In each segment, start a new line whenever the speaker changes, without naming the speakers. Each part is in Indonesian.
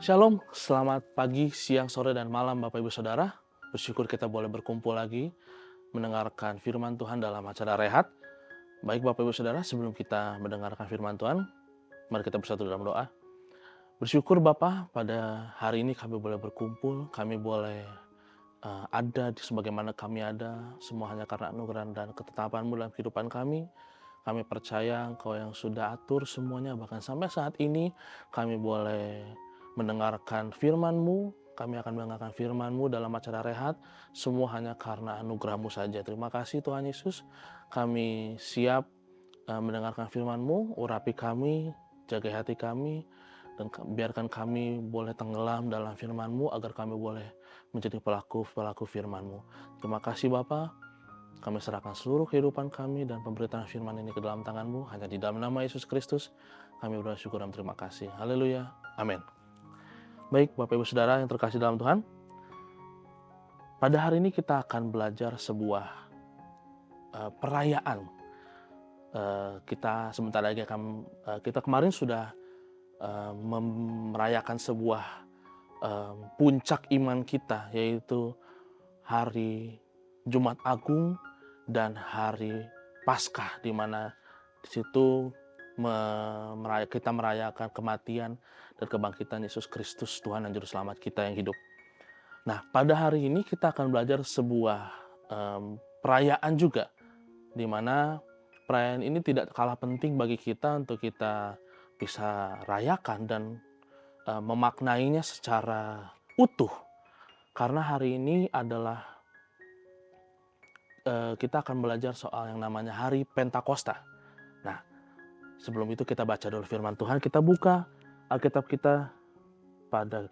Shalom, selamat pagi, siang, sore, dan malam Bapak Ibu Saudara. Bersyukur kita boleh berkumpul lagi mendengarkan firman Tuhan dalam acara Rehat. Baik Bapak Ibu Saudara, sebelum kita mendengarkan firman Tuhan, mari kita bersatu dalam doa. Bersyukur Bapak, pada hari ini kami boleh berkumpul, kami boleh ada di sebagaimana kami ada, semua hanya karena anugerah dan ketetapan-Mu dalam kehidupan kami. Kami percaya Engkau yang sudah atur semuanya, bahkan sampai saat ini kami boleh mendengarkan firman-Mu, kami akan mendengarkan firman-Mu dalam acara Rehat, semua hanya karena anugerah-Mu saja. Terima kasih Tuhan Yesus, kami siap mendengarkan firman-Mu, urapi kami, jaga hati kami, dan biarkan kami boleh tenggelam dalam firman-Mu agar kami boleh menjadi pelaku-pelaku firman-Mu. Terima kasih Bapa. Kami serahkan seluruh kehidupan kami dan pemberitaan firman ini ke dalam tangan-Mu. Hanya di dalam nama Yesus Kristus, kami bersyukur dan terima kasih. Haleluya. Amin. Baik, Bapak Ibu Saudara yang terkasih dalam Tuhan. Pada hari ini kita akan belajar sebuah perayaan. Kita sebentar lagi akan, kita kemarin sudah merayakan sebuah puncak iman kita, yaitu hari Jumat Agung dan hari Paskah, di mana di situ kita merayakan kematian dan kebangkitan Yesus Kristus, Tuhan dan Juru Selamat kita yang hidup. Nah, pada hari ini kita akan belajar sebuah perayaan juga, di mana perayaan ini tidak kalah penting bagi kita untuk kita bisa rayakan dan memaknainya secara utuh. Karena hari ini adalah kita akan belajar soal yang namanya Hari Pentakosta. Nah, sebelum itu kita baca dulu firman Tuhan. Kita buka Alkitab kita pada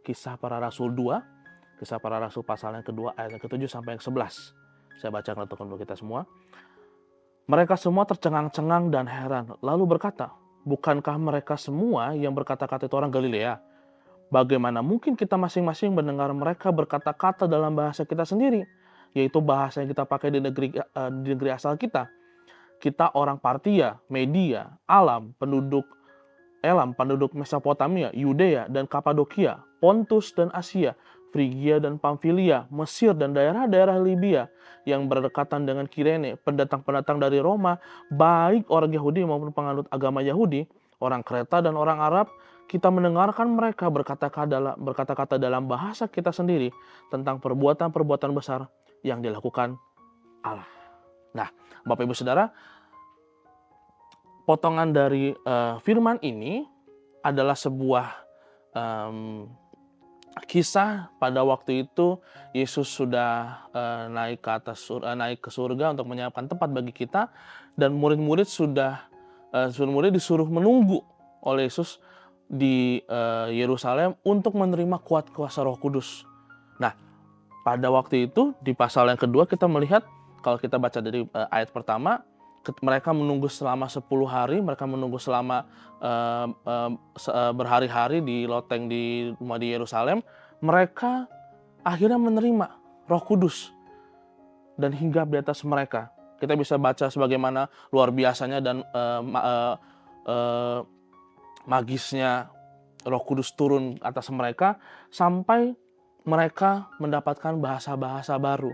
Kisah Para Rasul 2. Kisah Para Rasul pasal yang kedua ayat yang ke-7 sampai yang 11. Saya bacakan untuk kita semua. Mereka semua tercengang-cengang dan heran. Lalu berkata, bukankah mereka semua yang berkata-kata itu orang Galilea? Bagaimana mungkin kita masing-masing mendengar mereka berkata-kata dalam bahasa kita sendiri, yaitu bahasa yang kita pakai di negeri asal kita. Kita orang Partia, Media, Elam, penduduk Mesopotamia, Yudea dan Kapadokia, Pontus dan Asia, Frigia dan Pamfilia, Mesir dan daerah-daerah Libya yang berdekatan dengan Kirene, pendatang-pendatang dari Roma, baik orang Yahudi maupun penganut agama Yahudi, orang Kreta dan orang Arab, kita mendengarkan mereka berkata-kata dalam bahasa kita sendiri tentang perbuatan-perbuatan besar yang dilakukan Allah. Nah, Bapak Ibu Saudara, potongan dari firman ini adalah sebuah kisah pada waktu itu Yesus sudah naik ke surga untuk menyiapkan tempat bagi kita, dan murid-murid disuruh menunggu oleh Yesus di Yerusalem untuk menerima kuat kuasa Roh Kudus. Nah, pada waktu itu di pasal yang kedua kita melihat, kalau kita baca dari ayat pertama, mereka menunggu selama 10 hari, mereka menunggu selama berhari-hari di loteng di rumah di Yerusalem. Mereka akhirnya menerima Roh Kudus dan hinggap di atas mereka. Kita bisa baca sebagaimana luar biasanya dan magisnya Roh Kudus turun atas mereka sampai mereka mendapatkan bahasa-bahasa baru.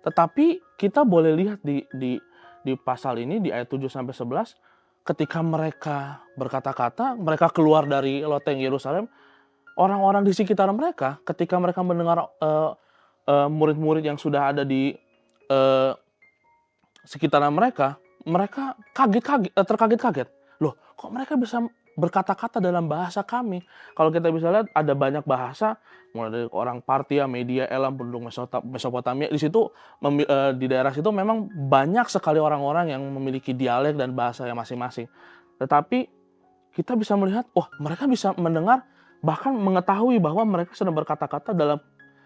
Tetapi kita boleh lihat di pasal ini di ayat 7 sampai 11, ketika mereka berkata-kata, mereka keluar dari loteng Yerusalem, orang-orang di sekitar mereka ketika mereka mendengar murid-murid yang sudah ada di sekitaran mereka terkaget-kaget. Loh, kok mereka bisa berkata-kata dalam bahasa kami? Kalau kita bisa lihat ada banyak bahasa, mulai dari orang Partia, Media, Elam, penduduk Mesopotamia. Di situ di daerah situ memang banyak sekali orang-orang yang memiliki dialek dan bahasa yang masing-masing. Tetapi kita bisa melihat, mereka bisa mendengar, bahkan mengetahui bahwa mereka sedang berkata-kata dalam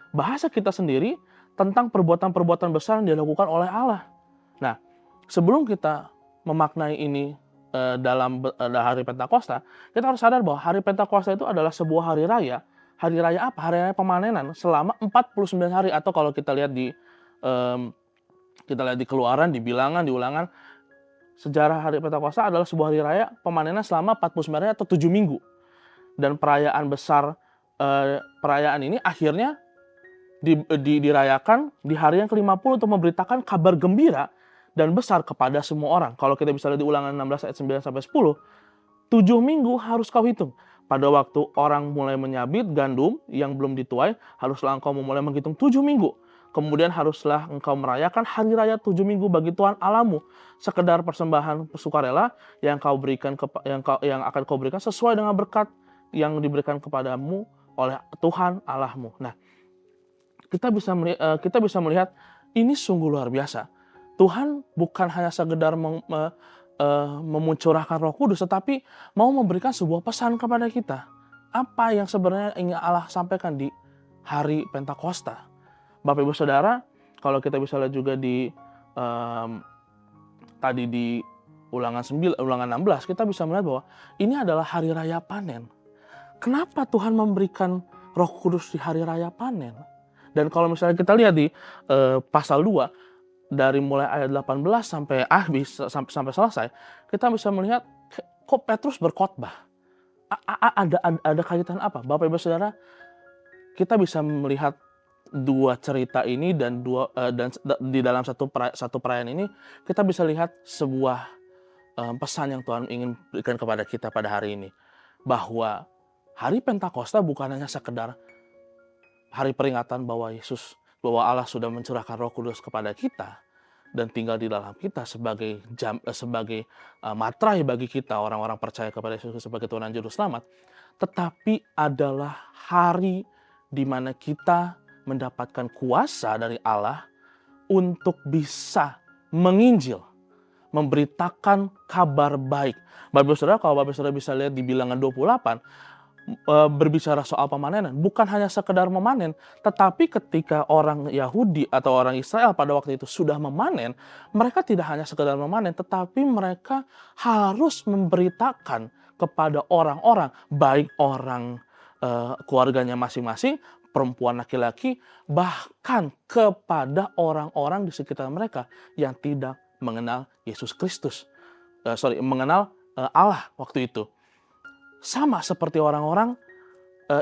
bahasa kita sendiri tentang perbuatan-perbuatan besar yang dilakukan oleh Allah. Nah, sebelum kita memaknai ini dalam hari Pentakosta, kita harus sadar bahwa hari Pentakosta itu adalah sebuah hari raya. Hari raya apa? Hari raya pemanenan selama 49 hari, atau kalau kita lihat di Keluaran, di Bilangan, di Ulangan, sejarah hari Pentakosta adalah sebuah hari raya pemanenan selama 49 hari atau 7 minggu. Dan perayaan besar perayaan ini akhirnya dirayakan di hari yang ke-50 untuk memberitakan kabar gembira dan besar kepada semua orang. Kalau kita bisa lihat di Ulangan 16 ayat 9 sampai 10, 7 minggu harus kau hitung. Pada waktu orang mulai menyabit gandum yang belum dituai, haruslah engkau memulai menghitung 7 minggu. Kemudian haruslah engkau merayakan hari raya 7 minggu bagi Tuhan Allahmu, sekedar persembahan sukarela yang akan kau berikan sesuai dengan berkat yang diberikan kepadamu oleh Tuhan Allahmu. Nah, kita bisa melihat ini sungguh luar biasa. Tuhan bukan hanya sekedar memuncurahkan Roh Kudus, tetapi mau memberikan sebuah pesan kepada kita. Apa yang sebenarnya ingin Allah sampaikan di hari Pentakosta. Bapak Ibu Saudara, kalau kita bisa lihat juga tadi di Ulangan 16, kita bisa melihat bahwa ini adalah hari raya panen. Kenapa Tuhan memberikan Roh Kudus di hari raya panen? Dan kalau misalnya kita lihat di pasal 2, dari mulai ayat 18 sampai habis, sampai selesai, kita bisa melihat kok Petrus berkhotbah. Ada kaitan apa? Bapak Ibu Saudara, kita bisa melihat dua cerita ini dan di dalam satu perayaan ini kita bisa lihat sebuah pesan yang Tuhan ingin berikan kepada kita pada hari ini, bahwa hari Pentakosta bukan hanya sekedar hari peringatan bahwa Allah sudah mencurahkan Roh Kudus kepada kita dan tinggal di dalam kita sebagai materai bagi kita orang-orang percaya kepada Yesus sebagai Tuhan dan Juru Selamat, tetapi adalah hari di mana kita mendapatkan kuasa dari Allah untuk bisa menginjil, memberitakan kabar baik. Bapak Saudara, kalau Bapak Saudara bisa lihat di Bilangan 28, berbicara soal pemanenan, bukan hanya sekedar memanen, tetapi ketika orang Yahudi atau orang Israel pada waktu itu sudah memanen, mereka tidak hanya sekedar memanen, tetapi mereka harus memberitakan kepada orang-orang, baik orang keluarganya masing-masing, perempuan, laki-laki, bahkan kepada orang-orang di sekitar mereka yang tidak mengenal Yesus Kristus, mengenal Allah waktu itu. Sama seperti orang-orang,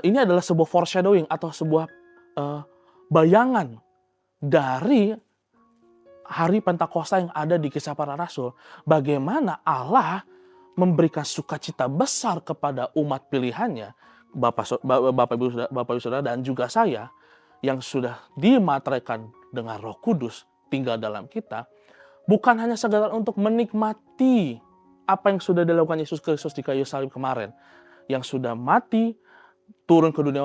ini adalah sebuah foreshadowing atau sebuah bayangan dari hari Pentakosta yang ada di Kisah Para Rasul. Bagaimana Allah memberikan sukacita besar kepada umat pilihannya, Bapak Ibu Saudara dan juga saya, yang sudah dimateraikan dengan Roh Kudus tinggal dalam kita, bukan hanya sekedar untuk menikmati apa yang sudah dilakukan Yesus Kristus di kayu salib kemarin, yang sudah mati, turun ke dunia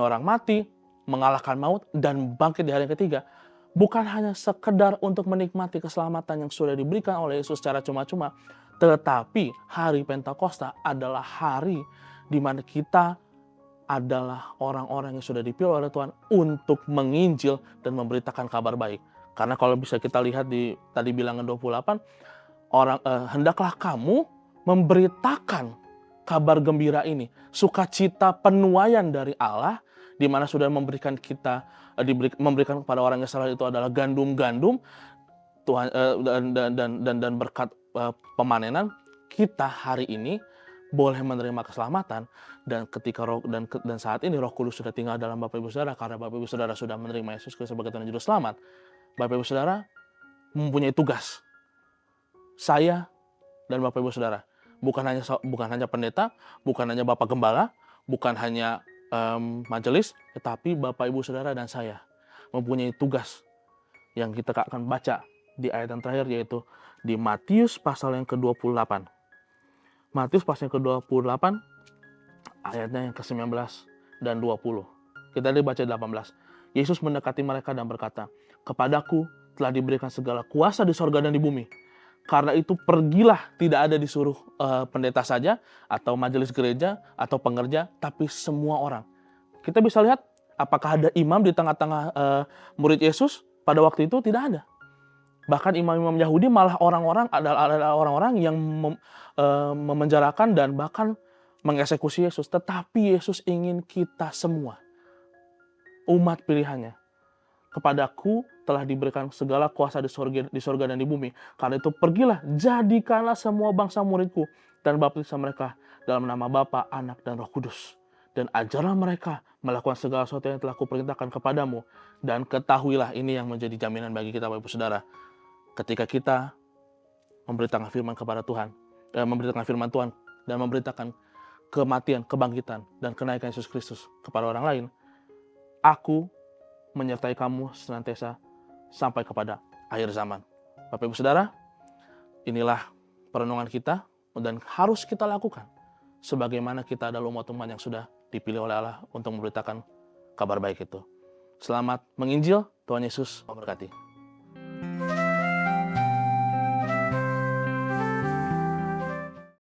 orang mati, mengalahkan maut dan bangkit di hari yang ketiga. Bukan hanya sekedar untuk menikmati keselamatan yang sudah diberikan oleh Yesus secara cuma-cuma, tetapi hari Pentakosta adalah hari di mana kita adalah orang-orang yang sudah dipilih oleh Tuhan untuk menginjil dan memberitakan kabar baik. Karena kalau bisa kita lihat di tadi Bilangan 28, hendaklah kamu memberitakan kabar gembira ini, sukacita penuaian dari Allah, di mana sudah memberikan memberikan kepada orang Israel itu adalah gandum-gandum Tuhan, dan berkat pemanenan. Kita hari ini boleh menerima keselamatan, dan dan saat ini Roh Kudus sudah tinggal dalam Bapak Ibu Saudara, karena Bapak Ibu Saudara sudah menerima Yesus Kristus sebagai Tuhan dan Juru Selamat. Bapak Ibu Saudara mempunyai tugas. Saya dan Bapak Ibu Saudara bukan hanya pendeta, bukan hanya Bapak Gembala, bukan hanya majelis, tetapi Bapak Ibu Saudara dan saya mempunyai tugas yang kita akan baca di ayat yang terakhir, yaitu di Matius pasal yang ke-28. Matius pasal yang ke-28 ayatnya yang ke-19 dan 20. Kita baca 18. Yesus mendekati mereka dan berkata, "Kepadaku telah diberikan segala kuasa di sorga dan di bumi. Karena itu pergilah, tidak ada disuruh pendeta saja, atau majelis gereja, atau pengerja, tapi semua orang." Kita bisa lihat, apakah ada imam di tengah-tengah murid Yesus pada waktu itu? Tidak ada. Bahkan imam-imam Yahudi malah adalah orang-orang yang memenjarakan dan bahkan mengeksekusi Yesus. Tetapi Yesus ingin kita semua, umat pilihannya. Kepadaku telah diberikan segala kuasa di sorga dan di bumi. Karena itu pergilah, jadikanlah semua bangsa muridku, dan baptislah mereka dalam nama Bapa, Anak, dan Roh Kudus. dan ajarlah mereka melakukan segala sesuatu yang telah kuperintahkan kepadamu. Dan ketahuilah, ini yang menjadi jaminan bagi kita Bapak Ibu Saudara. Ketika kita memberitakan firman kepada Tuhan, memberitakan firman Tuhan, dan memberitakan kematian, kebangkitan, dan kenaikan Yesus Kristus kepada orang lain, aku menyertai kamu senantiasa sampai kepada akhir zaman. Bapak Ibu Saudara, inilah perenungan kita dan harus kita lakukan sebagaimana kita adalah umat-umat yang sudah dipilih oleh Allah untuk memberitakan kabar baik itu. Selamat menginjil, Tuhan Yesus memberkati.